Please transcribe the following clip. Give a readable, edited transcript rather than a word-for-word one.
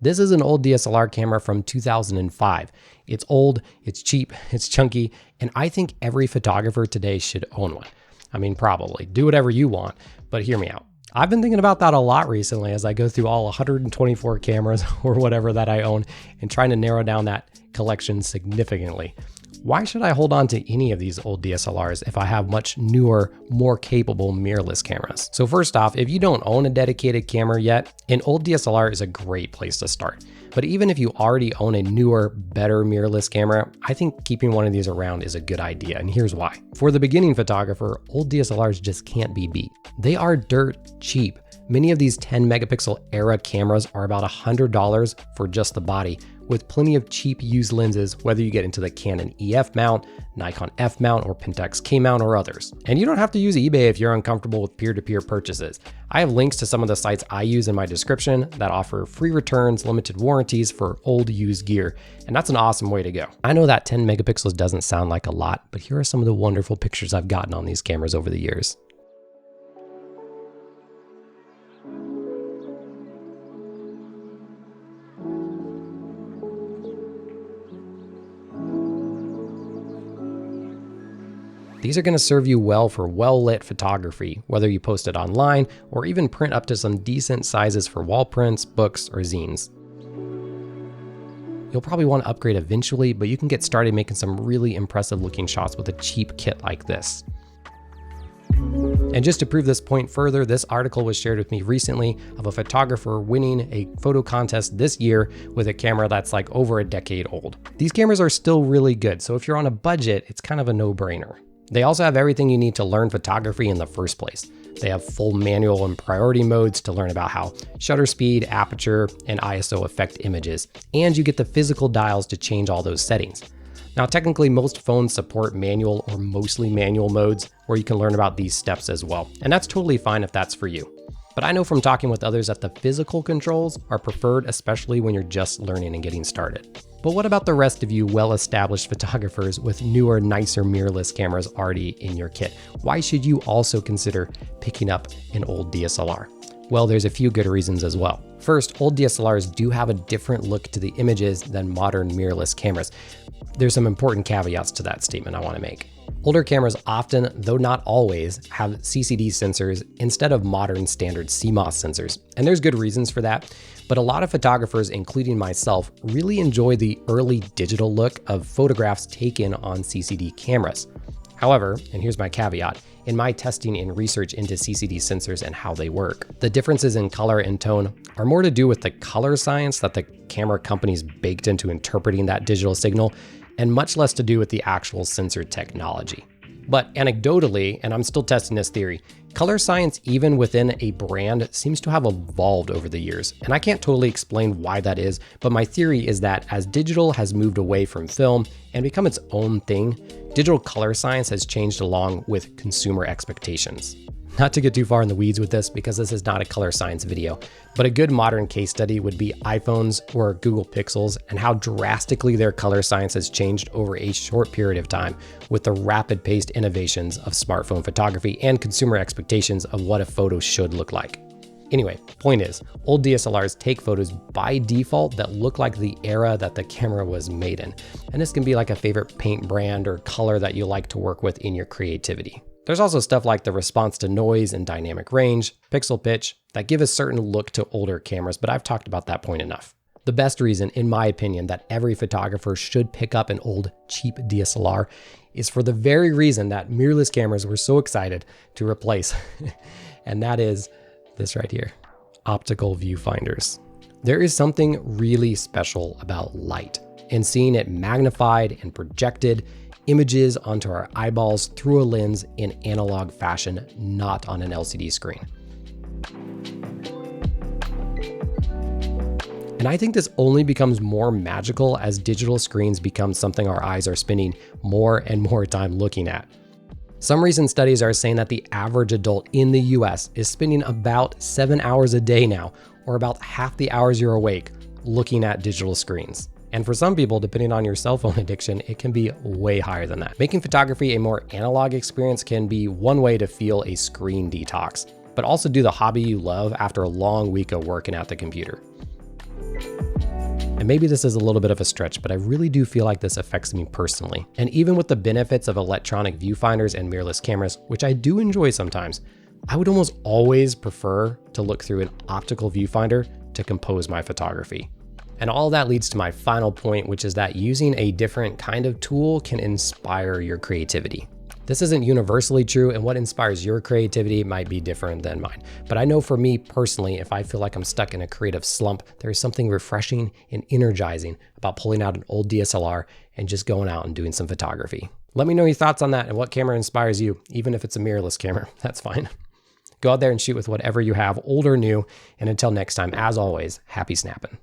This is an old DSLR camera from 2005. It's old, it's cheap, it's chunky, and I think every photographer today should own one. I mean, probably. Do whatever you want, but hear me out. I've been thinking about that a lot recently as I go through all 124 cameras or whatever that I own and trying to narrow down that collection significantly. Why should I hold on to any of these old DSLRs if I have much newer, more capable mirrorless cameras? So first off, if you don't own a dedicated camera yet, an old DSLR is a great place to start. But even if you already own a newer, better mirrorless camera, I think keeping one of these around is a good idea, and here's why. For the beginning photographer, old DSLRs just can't be beat. They are dirt cheap. Many of these 10 megapixel era cameras are about $100 for just the body, with plenty of cheap used lenses, whether you get into the Canon EF mount, Nikon F mount, or Pentax K mount, or others. And you don't have to use eBay if you're uncomfortable with peer-to-peer purchases. I have links to some of the sites I use in my description that offer free returns, limited warranties for old used gear, and that's an awesome way to go. I know that 10 megapixels doesn't sound like a lot, but here are some of the wonderful pictures I've gotten on these cameras over the years. These are going to serve you well for well-lit photography, whether you post it online or even print up to some decent sizes for wall prints, books, or zines. You'll probably want to upgrade eventually, but you can get started making some really impressive looking shots with a cheap kit like this. And just to prove this point further, this article was shared with me recently of a photographer winning a photo contest this year with a camera that's like over a decade old. These cameras are still really good, so if you're on a budget, it's kind of a no-brainer. They also have everything you need to learn photography in the first place. They have full manual and priority modes to learn about how shutter speed, aperture, and ISO affect images, and you get the physical dials to change all those settings. Now, technically, most phones support manual or mostly manual modes where you can learn about these steps as well, and that's totally fine if that's for you. But I know from talking with others that the physical controls are preferred, especially when you're just learning and getting started. But what about the rest of you well-established photographers with newer, nicer mirrorless cameras already in your kit? Why should you also consider picking up an old DSLR? Well, there's a few good reasons as well. First, old DSLRs do have a different look to the images than modern mirrorless cameras. There's some important caveats to that statement I want to make. Older cameras often, though not always, have CCD sensors instead of modern standard CMOS sensors, and there's good reasons for that. But a lot of photographers, including myself, really enjoy the early digital look of photographs taken on CCD cameras. However, and here's my caveat, in my testing and research into CCD sensors and how they work, the differences in color and tone are more to do with the color science that the camera companies baked into interpreting that digital signal, and much less to do with the actual sensor technology. But anecdotally, and I'm still testing this theory, color science even within a brand seems to have evolved over the years. And I can't totally explain why that is, but my theory is that as digital has moved away from film and become its own thing, digital color science has changed along with consumer expectations. Not to get too far in the weeds with this because this is not a color science video, but a good modern case study would be iPhones or Google Pixels and how drastically their color science has changed over a short period of time with the rapid-paced innovations of smartphone photography and consumer expectations of what a photo should look like. Anyway, point is, old DSLRs take photos by default that look like the era that the camera was made in. And this can be like a favorite paint brand or color that you like to work with in your creativity. There's also stuff like the response to noise and dynamic range, pixel pitch, that give a certain look to older cameras, but I've talked about that point enough. The best reason, in my opinion, that every photographer should pick up an old, cheap DSLR is for the very reason that mirrorless cameras were so excited to replace, and that is this right here, optical viewfinders. There is something really special about light and seeing it magnified and projected images onto our eyeballs through a lens in analog fashion, not on an LCD screen. And I think this only becomes more magical as digital screens become something our eyes are spending more and more time looking at. Some recent studies are saying that the average adult in the US is spending about 7 hours a day now, or about half the hours you're awake, looking at digital screens. And for some people, depending on your cell phone addiction, it can be way higher than that. Making photography a more analog experience can be one way to feel a screen detox, but also do the hobby you love after a long week of working at the computer. maybe this is a little bit of a stretch, but I really do feel like this affects me personally. And even with the benefits of electronic viewfinders and mirrorless cameras, which I do enjoy sometimes, I would almost always prefer to look through an optical viewfinder to compose my photography. And all that leads to my final point, which is that using a different kind of tool can inspire your creativity. This isn't universally true, and what inspires your creativity might be different than mine. But I know for me personally, if I feel like I'm stuck in a creative slump, there is something refreshing and energizing about pulling out an old DSLR and just going out and doing some photography. Let me know your thoughts on that and what camera inspires you, even if it's a mirrorless camera, that's fine. Go out there and shoot with whatever you have, old or new, and until next time, as always, happy snapping.